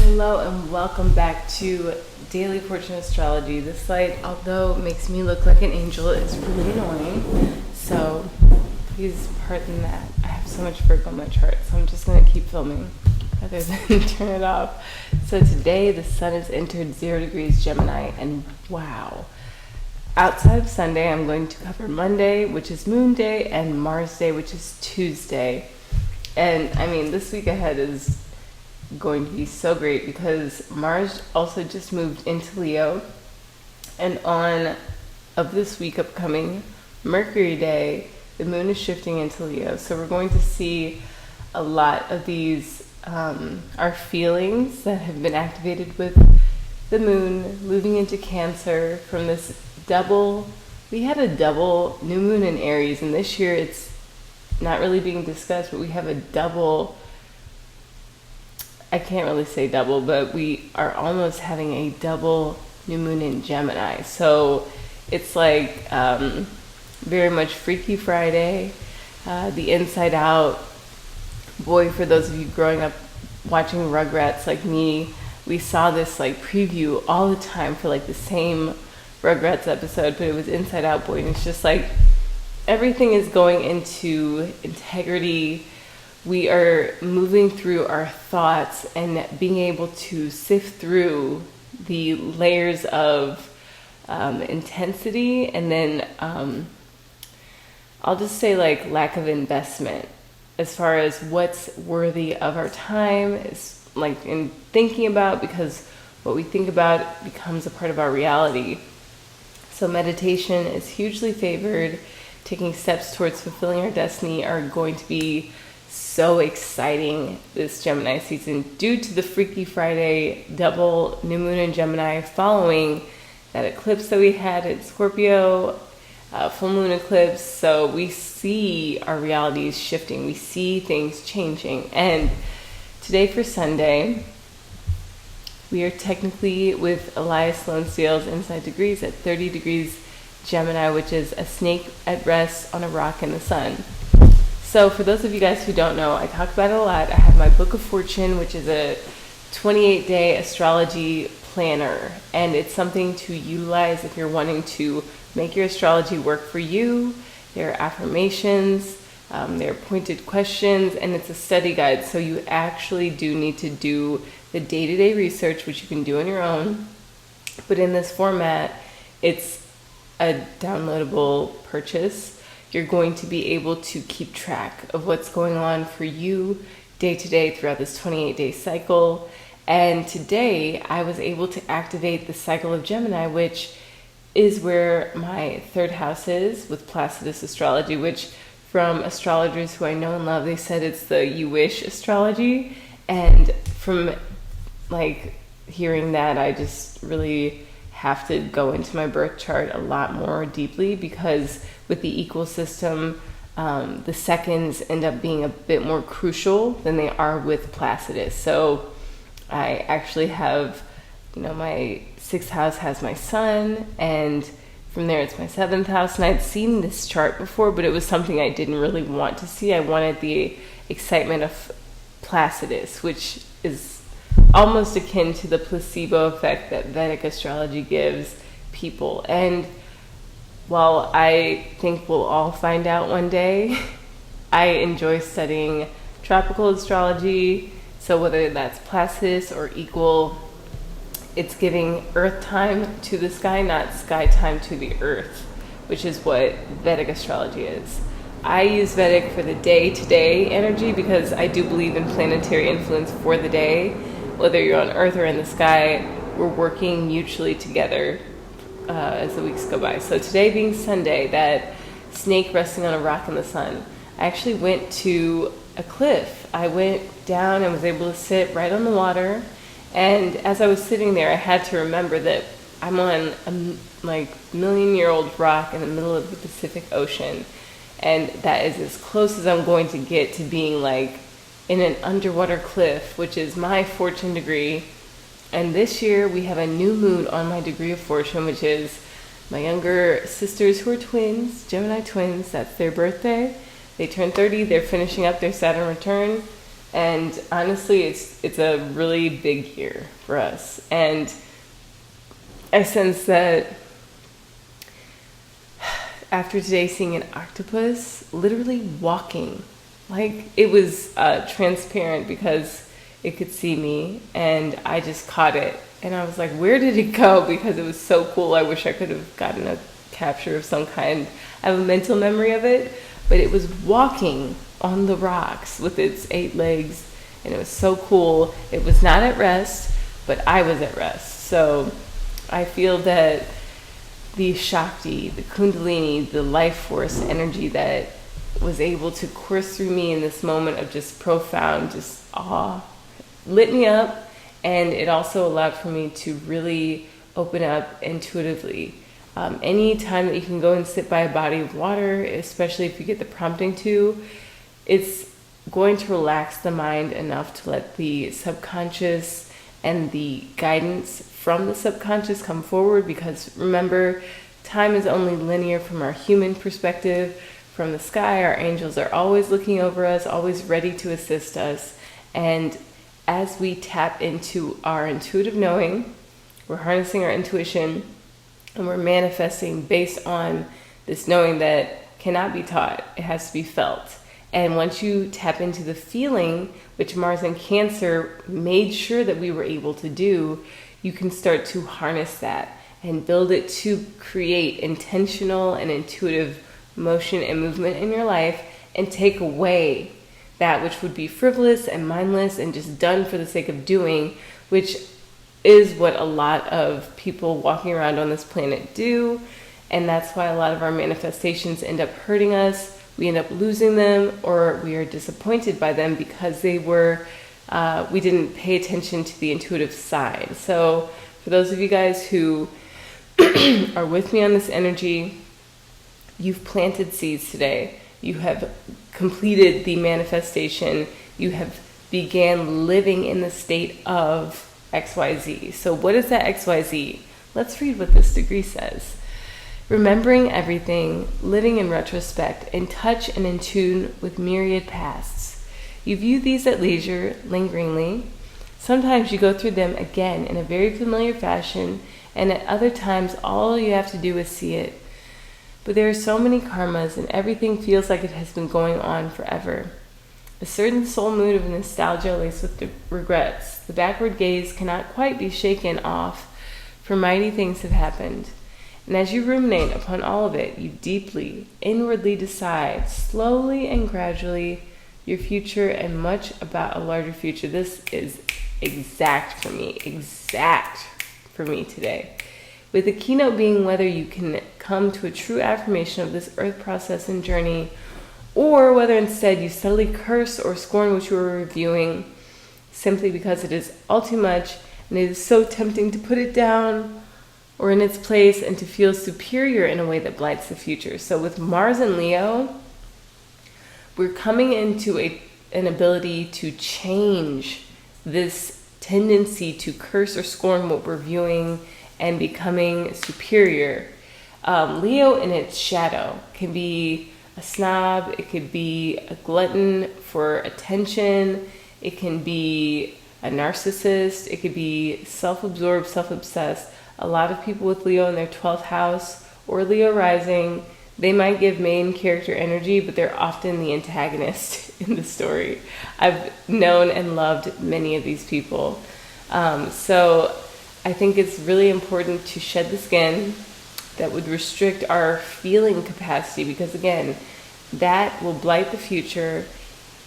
Hello and welcome back to Daily Fortune Astrology. This light, although it makes me look like an angel, is really annoying. So please pardon that. I have so much Virgo on my chart, so I'm just going to keep filming rather than turn it off. So today the sun has entered 0 degrees Gemini, and wow. Outside of Sunday, I'm going to cover Monday, which is Moon Day, and Mars Day, which is Tuesday. And I mean, this week ahead is going to be so great because Mars also just moved into Leo, and on of this week upcoming Mercury Day, the moon is shifting into Leo. So we're going to see a lot of these our feelings that have been activated with the moon moving into Cancer from this double. We had a double new moon in Aries, and this year it's not really being discussed, but we have a double. I can't really say double, but we are almost having a double new moon in Gemini. So it's like very much Freaky Friday, the Inside Out. Boy, for those of you growing up watching Rugrats like me, we saw this like preview all the time for like the same Rugrats episode, but it was Inside Out Boy, and it's just like everything is going into integrity. We are moving through our thoughts and being able to sift through the layers of intensity, and then I'll just say like lack of investment as far as what's worthy of our time is like in thinking about, because what we think about becomes a part of our reality. So meditation is hugely favored. Taking steps towards fulfilling our destiny are going to be so exciting this Gemini season due to the Freaky Friday double new moon in Gemini following that eclipse that we had in Scorpio, full moon eclipse. So we see our realities shifting, we see things changing. And today for Sunday, we are technically with Elias Lonsdale's inside degrees at 30 degrees Gemini, which is a snake at rest on a rock in the sun. So for those of you guys who don't know, I talk about it a lot. I have my Book of Fortune, which is a 28-day astrology planner, and it's something to utilize if you're wanting to make your astrology work for you. There are affirmations, there are pointed questions, and it's a study guide. So you actually do need to do the day-to-day research, which you can do on your own. But in this format, it's a downloadable purchase. You're going to be able to keep track of what's going on for you day to day throughout this 28-day cycle. And today I was able to activate the cycle of Gemini, which is where my third house is with Placidus astrology, which from astrologers who I know and love, they said it's the you wish astrology. And from like hearing that, I just really have to go into my birth chart a lot more deeply, because with the equal system, the seconds end up being a bit more crucial than they are with Placidus. So I actually have, my 6th house has my sun, and from there it's my 7th house. And I'd seen this chart before, but it was something I didn't really want to see. I wanted the excitement of Placidus, which is almost akin to the placebo effect that Vedic astrology gives people. And while I think we'll all find out one day, I enjoy studying tropical astrology. So whether that's Placidus or equal, it's giving earth time to the sky, not sky time to the earth, which is what Vedic astrology is. I use Vedic for the day-to-day energy because I do believe in planetary influence for the day. Whether you're on earth or in the sky, we're working mutually together as the weeks go by. So today being Sunday, that snake resting on a rock in the sun, I actually went to a cliff. I went down and was able to sit right on the water. And as I was sitting there, I had to remember that I'm on a million-year-old rock in the middle of the Pacific Ocean. And that is as close as I'm going to get to being like in an underwater cliff, which is my fortune degree. And this year we have a new moon on my degree of fortune, which is my younger sisters who are twins, Gemini twins. That's their birthday. They turn 30. They're finishing up their Saturn return. And honestly, it's a really big year for us. And I sense that after today seeing an octopus literally walking, like it was transparent because it could see me, and I just caught it. And I was like, where did it go? Because it was so cool. I wish I could have gotten a capture of some kind. I have a mental memory of it, but it was walking on the rocks with its 8 legs, and it was so cool. It was not at rest, but I was at rest. So I feel that the Shakti, the Kundalini, the life force energy that was able to course through me in this moment of just profound, just awe, lit me up. And it also allowed for me to really open up intuitively. Any time that you can go and sit by a body of water, especially if you get the prompting to, it's going to relax the mind enough to let the subconscious and the guidance from the subconscious come forward. Because remember, time is only linear from our human perspective. From the sky, our angels are always looking over us, always ready to assist us. And as we tap into our intuitive knowing, we're harnessing our intuition, and we're manifesting based on this knowing that cannot be taught. It has to be felt. And once you tap into the feeling, which Mars in Cancer made sure that we were able to do, you can start to harness that and build it to create intentional and intuitive motion and movement in your life, and take away that which would be frivolous and mindless and just done for the sake of doing, which is what a lot of people walking around on this planet do. And that's why a lot of our manifestations end up hurting us. We end up losing them, or we are disappointed by them because they were we didn't pay attention to the intuitive side. So for those of you guys who are with me on this energy, you've planted seeds today. You have completed the manifestation. You have began living in the state of XYZ. So what is that XYZ? Let's read what this degree says. Remembering everything, living in retrospect, in touch and in tune with myriad pasts. You view these at leisure, lingeringly. Sometimes you go through them again in a very familiar fashion, and at other times all you have to do is see it. But there are so many karmas, and everything feels like it has been going on forever. A certain soul mood of nostalgia laced with regrets. The backward gaze cannot quite be shaken off, for mighty things have happened. And as you ruminate upon all of it, you deeply, inwardly decide, slowly and gradually, your future and much about a larger future. This is exact for me today. With the keynote being whether you can come to a true affirmation of this earth process and journey, or whether instead you subtly curse or scorn what you are reviewing simply because it is all too much and it is so tempting to put it down or in its place and to feel superior in a way that blights the future. So with Mars and Leo, we're coming into an ability to change this tendency to curse or scorn what we're viewing and becoming superior. Leo in its shadow can be a snob, it could be a glutton for attention, it can be a narcissist, it could be self-absorbed, self-obsessed. A lot of people with Leo in their 12th house or Leo rising, they might give main character energy, but they're often the antagonist in the story. I've known and loved many of these people. So I think it's really important to shed the skin that would restrict our feeling capacity, because again, that will blight the future.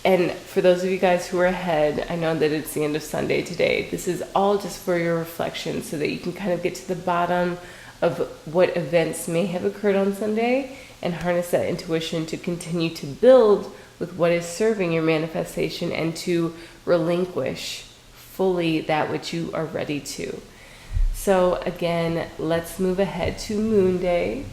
And for those of you guys who are ahead, I know that it's the end of Sunday today. This is all just for your reflection so that you can kind of get to the bottom of what events may have occurred on Sunday and harness that intuition to continue to build with what is serving your manifestation and to relinquish fully that which you are ready to. So again, let's move ahead to Moon Day.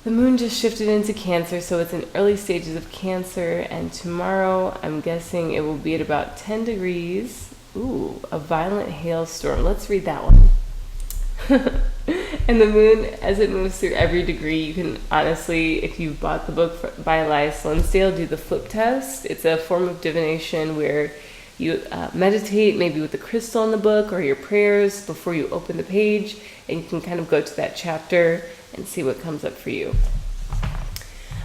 The moon just shifted into Cancer, so it's in early stages of Cancer, and tomorrow I'm guessing it will be at about 10 degrees. Ooh, a violent hailstorm. Let's read that one. And the moon, as it moves through every degree, you can honestly, if you bought the book by Elias Lonsdale, do the flip test. It's a form of divination where you meditate maybe with the crystal in the book or your prayers before you open the page, and you can kind of go to that chapter and see what comes up for you.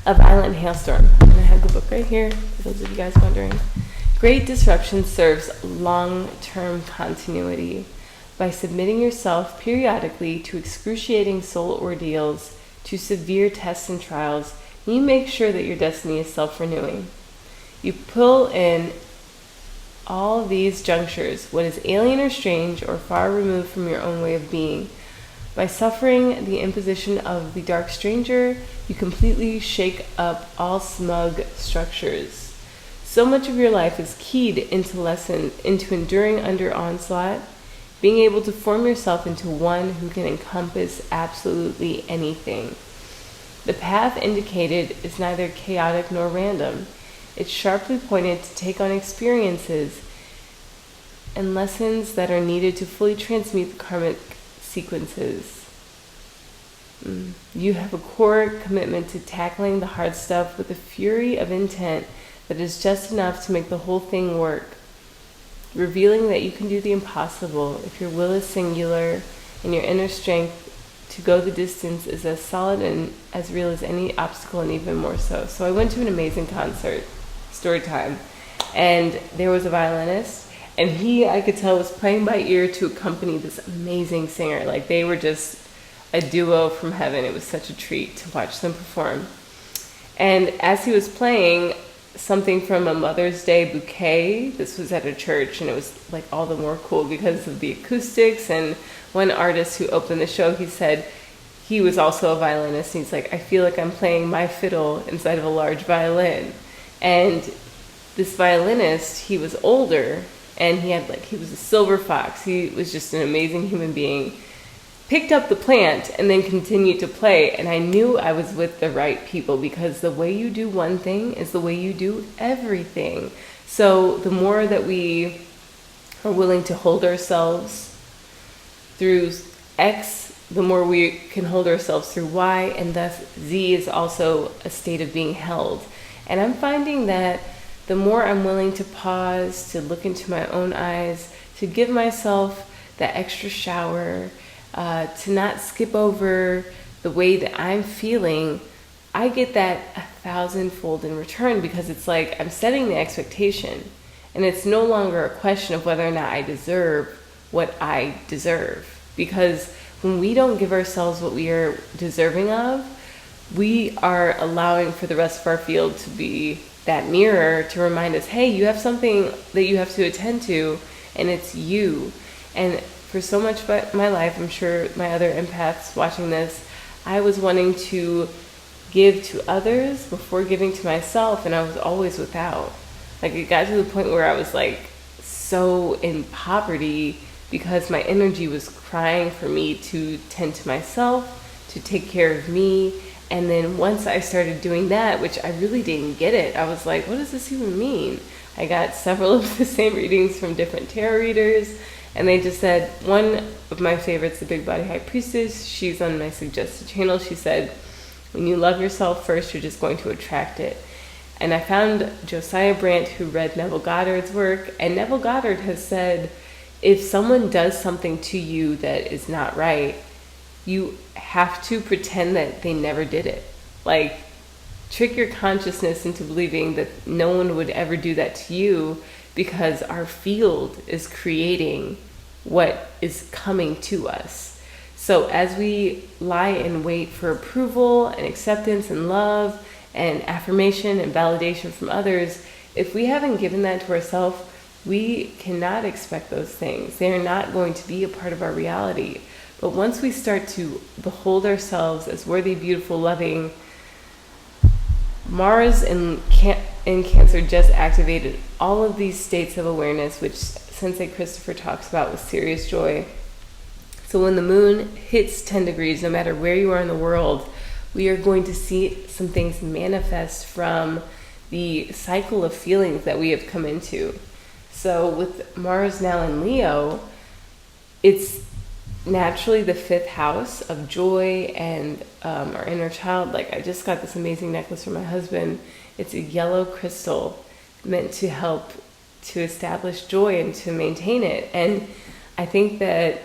A violent hailstorm. And I have the book right here, for those of you guys wondering. Great disruption serves long-term continuity. By submitting yourself periodically to excruciating soul ordeals, to severe tests and trials, you make sure that your destiny is self-renewing. You pull in all these junctures, what is alien or strange or far removed from your own way of being. By suffering the imposition of the dark stranger, you completely shake up all smug structures. So much of your life is keyed into enduring under onslaught, being able to form yourself into one who can encompass absolutely anything. The path indicated is neither chaotic nor random. It's sharply pointed to take on experiences and lessons that are needed to fully transmute the karmic sequences. You have a core commitment to tackling the hard stuff with a fury of intent that is just enough to make the whole thing work, revealing that you can do the impossible if your will is singular and your inner strength to go the distance is as solid and as real as any obstacle, and even more so. So I went to an amazing concert, story time, and there was a violinist, and he, I could tell, was playing by ear to accompany this amazing singer. Like, they were just a duo from heaven. It was such a treat to watch them perform. And as he was playing, something from a Mother's Day bouquet, this was at a church, and it was like all the more cool because of the acoustics. And one artist who opened the show, he said he was also a violinist, and he's like, I feel like I'm playing my fiddle inside of a large violin. And this violinist, he was older, and he was a silver fox. He was just an amazing human being. Picked up the plant and then continued to play, and I knew I was with the right people, because the way you do one thing is the way you do everything. So the more that we are willing to hold ourselves through X, the more we can hold ourselves through Y, and thus Z is also a state of being held. And I'm finding that the more I'm willing to pause, to look into my own eyes, to give myself that extra shower, to not skip over the way that I'm feeling, I get that 1,000-fold in return, because it's like I'm setting the expectation, and it's no longer a question of whether or not I deserve what I deserve. Because when we don't give ourselves what we are deserving of, we are allowing for the rest of our field to be that mirror to remind us, hey, you have something that you have to attend to, and it's you. And for so much of my life, I'm sure my other empaths watching this, I was wanting to give to others before giving to myself, and I was always without. Like, it got to the point where I was like so in poverty because my energy was crying for me to tend to myself, to take care of me. And then once I started doing that, which I really didn't get it, I was like, what does this even mean? I got several of the same readings from different tarot readers, and they just said, one of my favorites, the Big Body High Priestess, she's on my suggested channel. She said, when you love yourself first, you're just going to attract it. And I found Josiah Brandt, who read Neville Goddard's work, and Neville Goddard has said, if someone does something to you that is not right, you have to pretend that they never did it. Like, trick your consciousness into believing that no one would ever do that to you, because our field is creating what is coming to us. So as we lie in wait for approval and acceptance and love and affirmation and validation from others, if we haven't given that to ourselves, we cannot expect those things. They are not going to be a part of our reality. But once we start to behold ourselves as worthy, beautiful, loving, Mars in Cancer just activated all of these states of awareness, which Sensei Christopher talks about with Sirius Joy. So when the moon hits 10 degrees, no matter where you are in the world, we are going to see some things manifest from the cycle of feelings that we have come into. So with Mars now in Leo, it's naturally the fifth house of joy and our inner child. Like, I just got this amazing necklace from my husband. It's a yellow crystal meant to help to establish joy and to maintain it. And I think that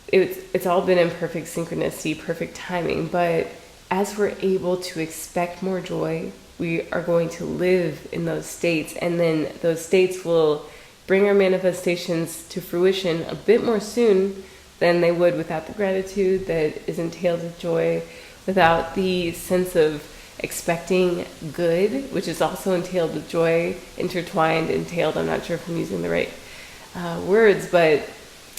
it's all been in perfect synchronicity, perfect timing. But as we're able to expect more joy, we are going to live in those states, and then those states will bring our manifestations to fruition a bit more soon than they would without the gratitude that is entailed with joy, without the sense of expecting good, which is also entailed with joy, entailed. I'm not sure if I'm using the right words, but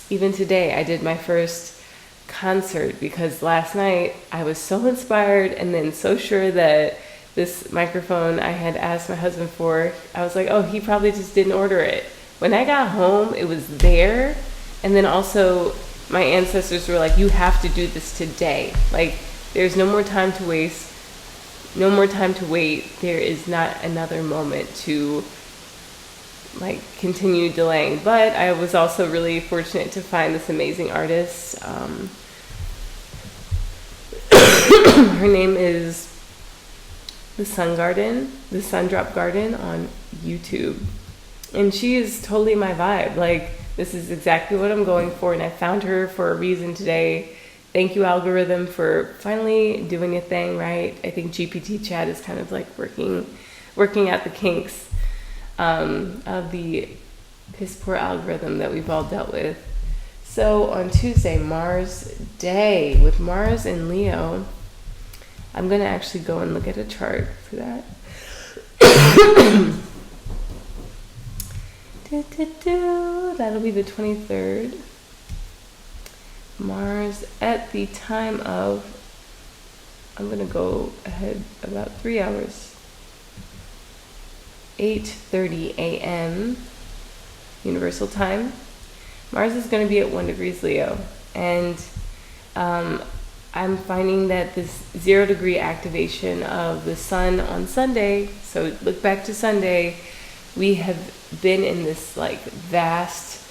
even today I did my first concert because last night I was so inspired and then so sure that this microphone I had asked my husband for, I was like, oh, he probably just didn't order it. When I got home, it was there. And then also my ancestors were like, you have to do this today. Like, there's no more time to waste. No more time to wait. There is not another moment to like continue delaying. But I was also really fortunate to find this amazing artist. Her name is the Sundrop Garden on YouTube. And she is totally my vibe. Like, this is exactly what I'm going for. And I found her for a reason today. Thank you, algorithm, for finally doing a thing, right? I think GPT chat is kind of like working out the kinks of the piss poor algorithm that we've all dealt with. So on Tuesday, Mars Day, with Mars and Leo, I'm going to actually go and look at a chart for that. That'll be the 23rd. Mars at the time of, I'm going to go ahead about 3 hours. 8:30 a.m. Universal Time. Mars is going to be at 1 degrees Leo. And I'm finding that this 0 degree activation of the sun on Sunday, so look back to Sunday, we have been in this like vast,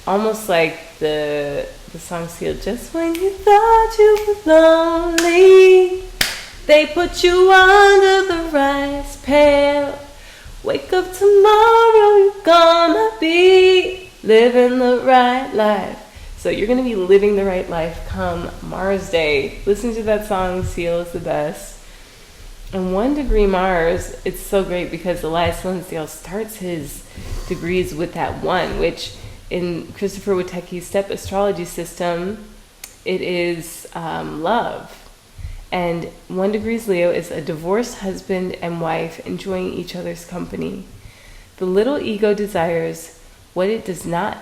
almost like the song Seal, just when you thought you were lonely, they put you under the rice pail. Wake up tomorrow, you're gonna be living the right life. So you're gonna be living the right life come Mars Day. Listen to that song, Seal is the best. And 1 degree Mars, it's so great because Elias Lonsdale starts his degrees with that 1, which in Christopher Witecki's step astrology system, it is love. And 1 degrees Leo is a divorced husband and wife enjoying each other's company. The little ego desires what it does not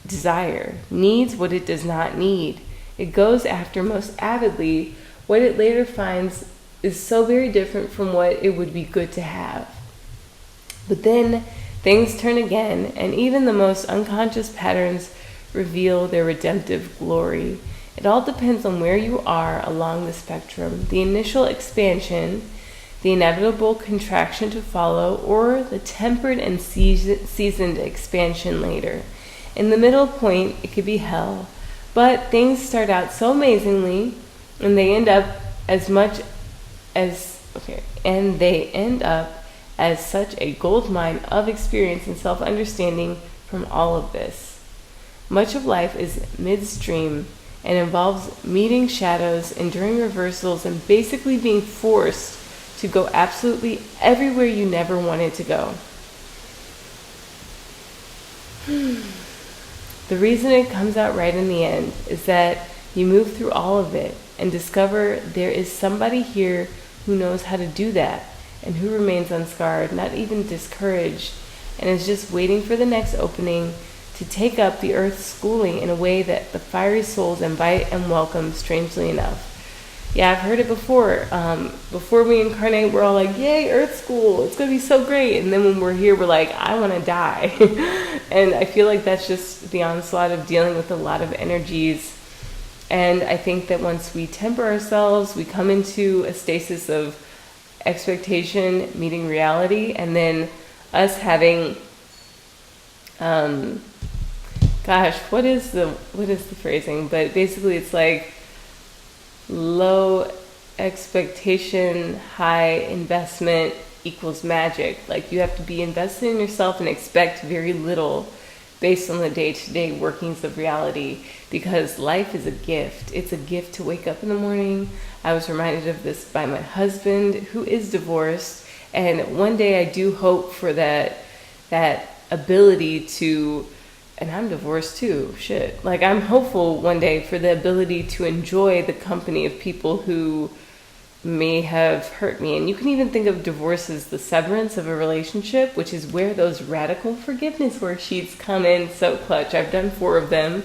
desire, needs what it does not need. It goes after most avidly what it later finds is so very different from what it would be good to have. But then things turn again, and even the most unconscious patterns reveal their redemptive glory. It all depends on where you are along the spectrum. The initial expansion, the inevitable contraction to follow, or the tempered and seasoned expansion later. In the middle point, it could be hell. But things start out so amazingly, and they end up as such a gold mine of experience and self-understanding from all of this. Much of life is midstream and involves meeting shadows, enduring reversals, and basically being forced to go absolutely everywhere you never wanted to go. The reason it comes out right in the end is that you move through all of it and discover there is somebody here who knows how to do that and who remains unscarred, not even discouraged, and is just waiting for the next opening to take up the earth's schooling in a way that the fiery souls invite and welcome, strangely enough. Yeah, I've heard it before. Before we incarnate, we're all like, yay, earth school, it's going to be so great. And then when we're here, we're like, I want to die. And I feel like that's just the onslaught of dealing with a lot of energies. And I think that once we temper ourselves, we come into a stasis of expectation meeting reality, and then us having gosh, what is the phrasing? But basically it's like low expectation, high investment equals magic. Like you have to be invested in yourself and expect very little based on the day-to-day workings of reality, because life is a gift. It's a gift to wake up in the morning. I was reminded of this by my husband, who is divorced, and one day I do hope for that ability to, and I'm divorced too, shit. Like I'm hopeful one day for the ability to enjoy the company of people who may have hurt me. And you can even think of divorce as the severance of a relationship, which is where those radical forgiveness worksheets come in so clutch. I've done 4 of them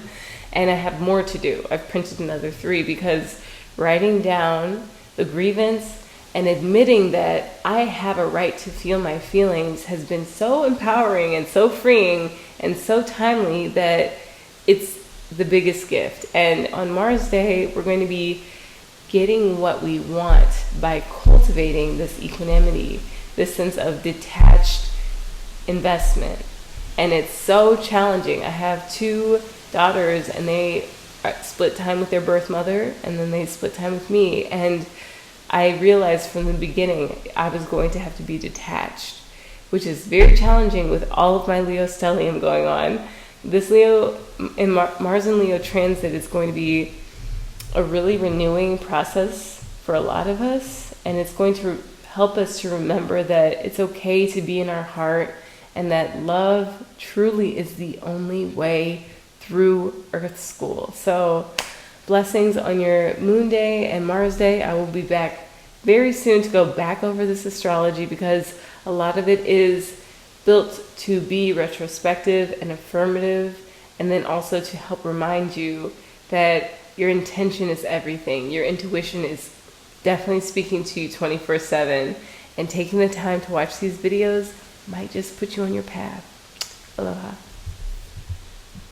and I have more to do. I've printed another 3, because writing down the grievance and admitting that I have a right to feel my feelings has been so empowering and so freeing and so timely that it's the biggest gift. And on Mars Day, we're going to be getting what we want by cultivating this equanimity, this sense of detached investment. And it's so challenging. I have 2 daughters and they split time with their birth mother and then they split time with me. And I realized from the beginning I was going to have to be detached, which is very challenging with all of my Leo stellium going on. This Leo in Mars and Leo transit is going to be a really renewing process for a lot of us, and it's going to help us to remember that it's okay to be in our heart and that love truly is the only way through Earth School. So blessings on your Moon Day and Mars Day. I will be back very soon to go back over this astrology, because a lot of it is built to be retrospective and affirmative, and then also to help remind you that your intention is everything. Your intuition is definitely speaking to you 24/7, and taking the time to watch these videos might just put you on your path. Aloha.